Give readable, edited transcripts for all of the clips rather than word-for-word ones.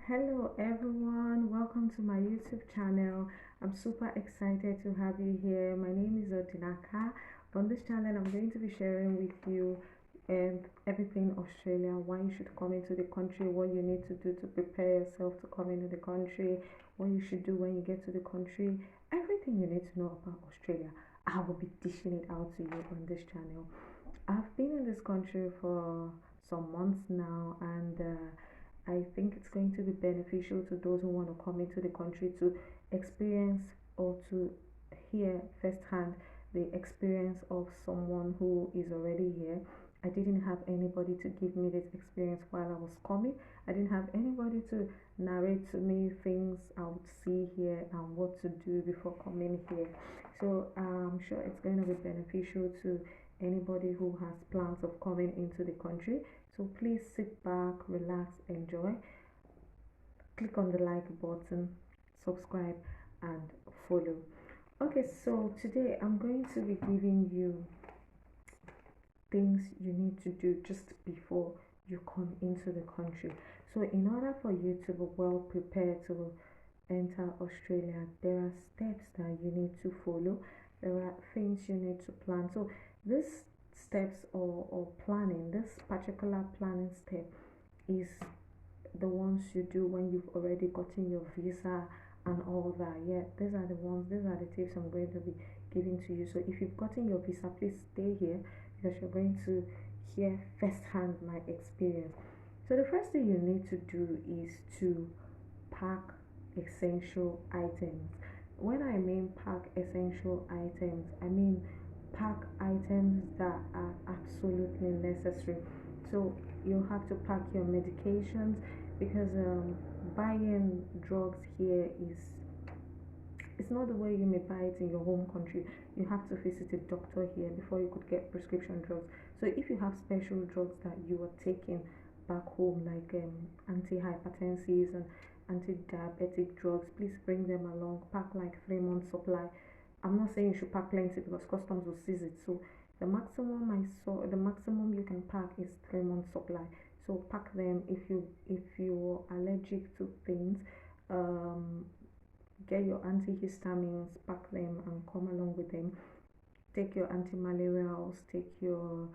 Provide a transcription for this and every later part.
Hello everyone, welcome to my YouTube channel. I'm super excited to have you here. My name is Odinaka. On this channel, I'm going to be sharing with you everything Australia, why you should come into the country, what you need to do to prepare yourself to come into the country, what you should do when you get to the country, everything you need to know about Australia. I will be dishing it out to you on this channel. I've been in this country for some months now, and I think it's going to be beneficial to those who want to come into the country to experience or to hear firsthand the experience of someone who is already here. I didn't have anybody to give me this experience while I was coming. I didn't have anybody to narrate to me things I would see here and what to do before coming here. So I'm sure it's going to be beneficial to anybody who has plans of coming into the country. So please sit back, relax, enjoy. Click on the like button, subscribe, and follow. Okay, so today I'm going to be giving you things you need to do just before you come into the country. So, in order for you to be well prepared to enter Australia, there are steps that you need to follow, there are things you need to plan. So, this steps or planning, this particular planning step is the ones you do when you've already gotten your visa and all that. Yeah, these are the tips I'm going to be giving to you. So if you've gotten your visa, please stay here because you're going to hear firsthand my experience. So the first thing you need to do is to pack essential items. When I mean pack essential items, I mean pack items that are absolutely necessary. So you have to pack your medications because buying drugs here is it's not the way you may buy it in your home country. You have to visit a doctor here before you could get prescription drugs. So if you have special drugs that you are taking back home, like antihypertensives and anti-diabetic drugs, please bring them along. Pack like 3 months supply. I'm not saying you should pack plenty because customs will seize it. So the maximum you can pack is 3 months supply. So pack them if you're allergic to things. Um, get your antihistamines, pack them and come along with them. Take your anti-malarials, take your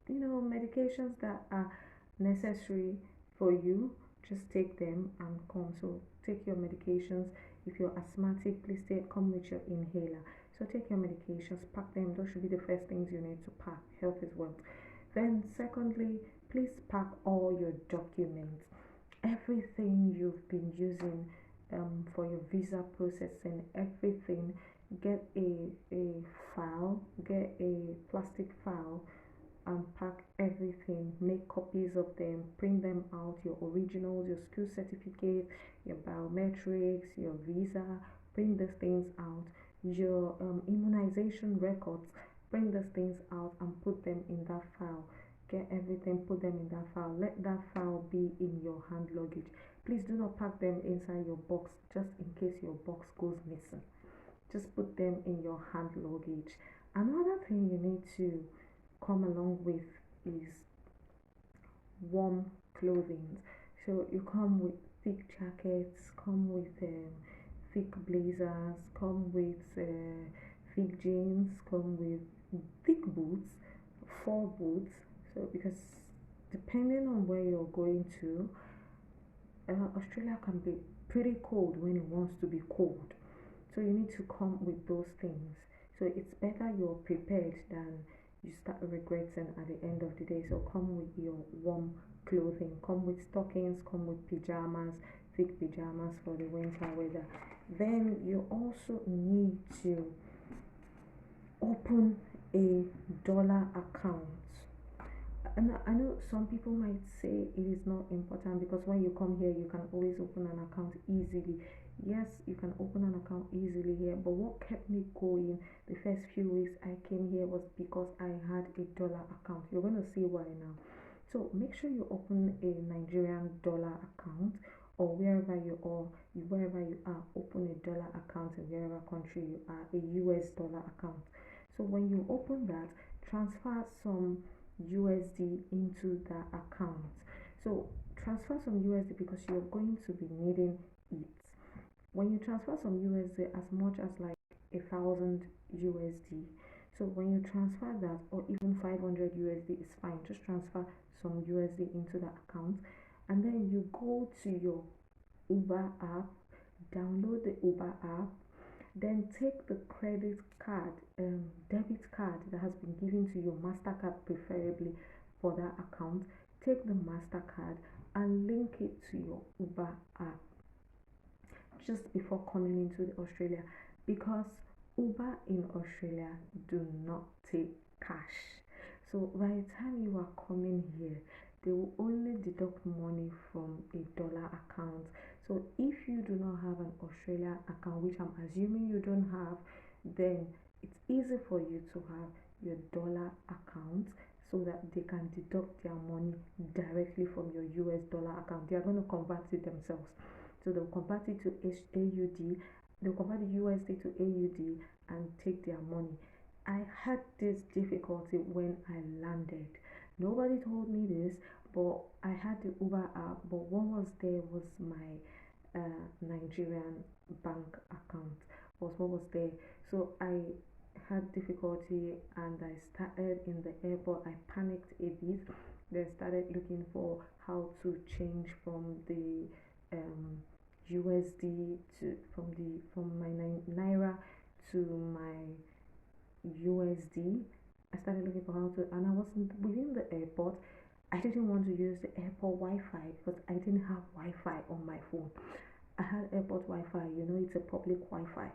medications that are necessary for you. Just take them and come. So take your medications. If you're asthmatic, please come with your inhaler. So take your medications, pack them. Those should be the first things you need to pack. Health is wealth. Then secondly, please pack all your documents, everything you've been using for your visa processing, everything. Get a file, get a plastic file, and pack everything. Make copies of them, print them out, your originals, your school certificate, your biometrics, your visa. Print these things out. Your immunization records, print these things out and put them in that file. Get everything, put them in that file. Let that file be in your hand luggage. Please do not pack them inside your box just in case your box goes missing. Just put them in your hand luggage. Another thing you need to come along with is warm clothing. So you come with thick jackets, come with thick blazers, come with thick jeans, come with thick boots, four boots. So because depending on where you're going to, Australia can be pretty cold when it wants to be cold. So you need to come with those things. So it's better you're prepared than you start regretting at the end of the day. So come with your warm clothing, come with stockings, come with pajamas, thick pajamas for the winter weather. Then you also need to open a dollar account. And I know some people might say it is not important because when you come here, you can always open an account easily. Yes, you can open an account easily here, but what kept me going the first few weeks I came here was because I had a dollar account. You're going to see why now. So make sure you open a Nigerian dollar account, or wherever you are, open a dollar account in wherever country you are, a US dollar account. So when you open that, transfer some USD into the account. So transfer some USD because you're going to be needing it. When you transfer some USD as much as like 1,000 USD, so when you transfer that, or even 500 USD is fine, just transfer some USD into the account, and then you go to your Uber app, download the Uber app, then take the credit card, debit card that has been given to your MasterCard, preferably for that account. Take the MasterCard and link it to your Uber app just before coming into the Australia, because Uber in Australia do not take cash. So by the time you are coming here, they will only deduct money from a dollar account. So if you do not have an Australia account, which I'm assuming you don't have, then it's easy for you to have your dollar account so that they can deduct their money directly from your US dollar account. They are going to convert it themselves. So they'll convert it to AUD, they'll convert the USD to AUD and take their money. I had this difficulty when I landed. Nobody told me this, but I had the Uber app, but what was there was my Nigerian bank account was what was there. So I had difficulty and I started in the airport. I panicked a bit. Then started looking for how to change from the USD to from my naira to my USD. I started looking for how to, and I wasn't within the airport. I didn't want to use the airport Wi-Fi because I didn't have Wi-Fi on my phone. I had airport Wi-Fi. You know, it's a public Wi-Fi.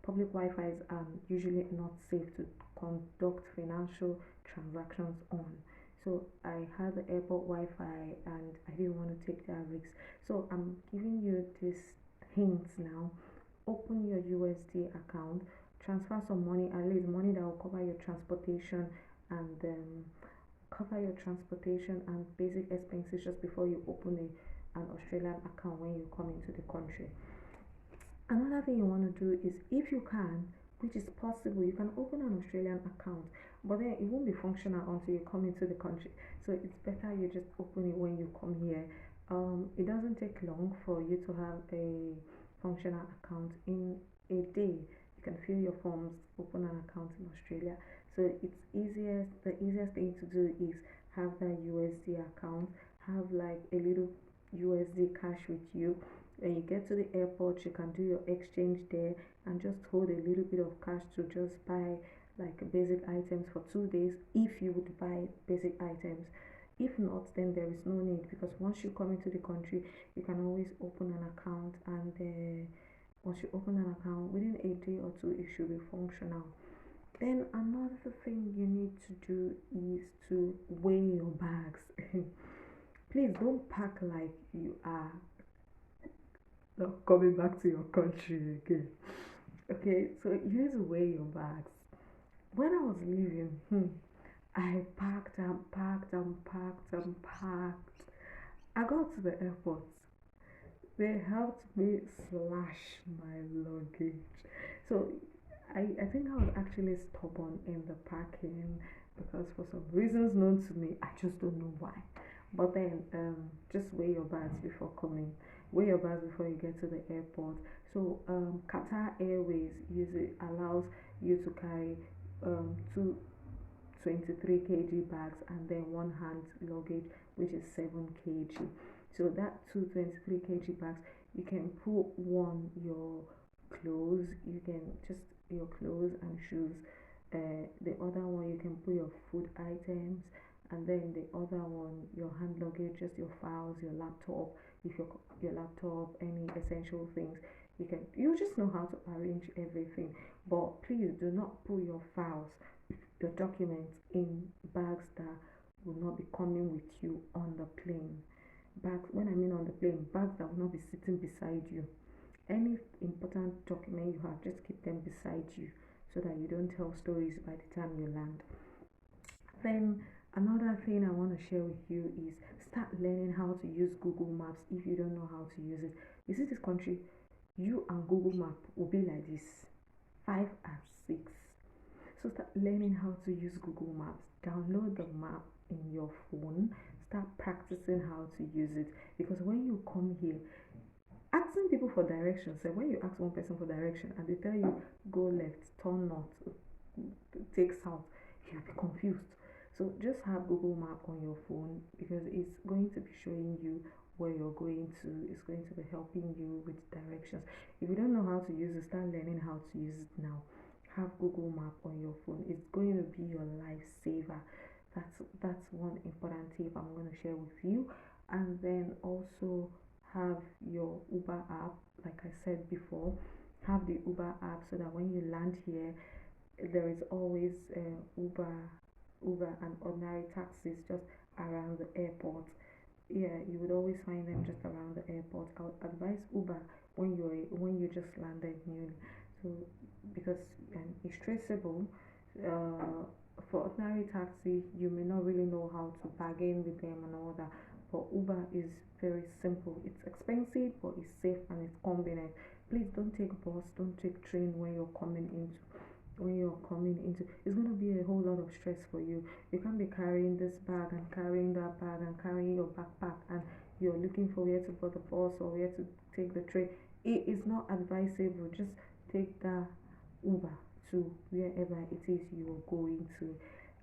Public Wi-Fi is usually not safe to conduct financial transactions on. So I had the airport Wi-Fi and I didn't want to take that risk. So I'm giving you these hints now. Open your USD account, transfer some money, at least money that will cover your transportation and basic expenses just before you open an Australian account when you come into the country. Another thing you want to do is, if you can, which is possible, you can open an Australian account, but then it won't be functional until you come into the country. So it's better you just open it when you come here. It doesn't take long for you to have a functional account. In a day you can fill your forms, open an account in Australia. So the easiest thing to do is have that USD account, have like a little USD cash with you. When you get to the airport, you can do your exchange there and just hold a little bit of cash to just buy like basic items for 2 days, if you would buy basic items. If not, then there is no need, because once you come into the country, you can always open an account, and once you open an account, within a day or two, it should be functional. Then another thing you need to do is to weigh your bags. Please don't pack like you are not coming back to your country again. Okay, so you need to weigh your bags. When I was leaving, I packed and packed and packed and packed. I got to the airport. They helped me slash my luggage. So I think I was actually stubborn in the packing, because for some reasons known to me, I just don't know why. But then just weigh your bags before coming. Weigh your bags before you get to the airport. So Qatar Airways usually allows you to carry two 23 kg bags and then one hand luggage, which is 7 kg. So that two 23 kg bags, you can put one your clothes, you can just your clothes and shoes. The other one you can put your food items, and then the other one your hand luggage, just your files, your laptop, if your laptop, any essential things. You just know how to arrange everything. But please do not put your files, your documents in bags that will not be coming with you on the plane. Bags, when I mean on the plane, bags that will not be sitting beside you. Any important document you have, just keep them beside you so that you don't tell stories by the time you land. Then another thing I want to share with you is start learning how to use Google Maps if you don't know how to use it. You see, this country, you and Google Map will be like this, 5 and 6. So start learning how to use Google Maps. Download the map in your phone. start practicing how to use it. Because when you come here, asking people for directions, and when you ask one person for direction and they tell you go left, turn north, take south, you'll be confused. So just have Google Map on your phone because it's going to be showing you where you're going to. It's going to be helping you with directions. If you don't know how to use it, start learning how to use it now. Have Google Map on your phone. It's going to be your lifesaver. That's one important tip I'm going to share with you. And then also have your Uber app, like I said before. Have the Uber app so that when you land here, there is always Uber and ordinary taxis just around the airport. Yeah, you would always find them just around the airport. I would advise Uber when you just landed newly, so because it's traceable. Uh, for ordinary taxi, you may not really know how to bargain with them and all that. But Uber is very simple. It's expensive, but it's safe and it's convenient. Please don't take bus, don't take train when you're coming into, it's going to be a whole lot of stress for you. You can't be carrying this bag and carrying that bag and carrying your backpack, and you're looking for where to board the bus or where to take the train. It is not advisable. Just take the Uber to wherever it is you are going to.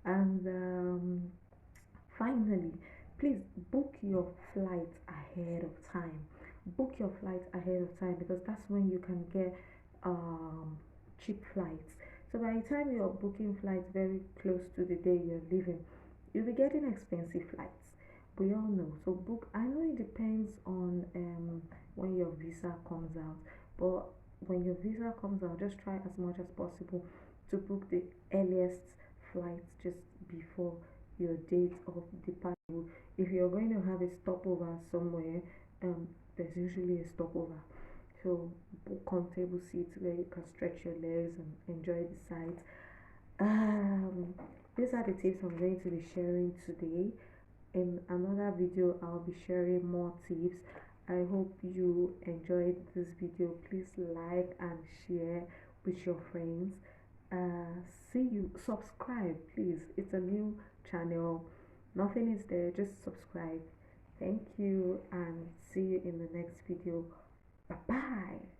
And finally, please book your flight ahead of time. Book your flight ahead of time because that's when you can get um, cheap flights. So by the time you're booking flights very close to the day you're leaving, you'll be getting expensive flights. We all know. So book. I know it depends on when your visa comes out, but when your visa comes out, just try as much as possible to book the earliest flights just before your date of departure. If you're going to have a stopover somewhere, there's usually a stopover. So book comfortable seats where you can stretch your legs and enjoy the sights. Um, these are the tips I'm going to be sharing today. In another video, I'll be sharing more tips. I hope you enjoyed this video. Please like and share with your friends. See you. Subscribe, please. It's a new channel. Nothing is there. Just subscribe. Thank you and see you in the next video. Bye bye.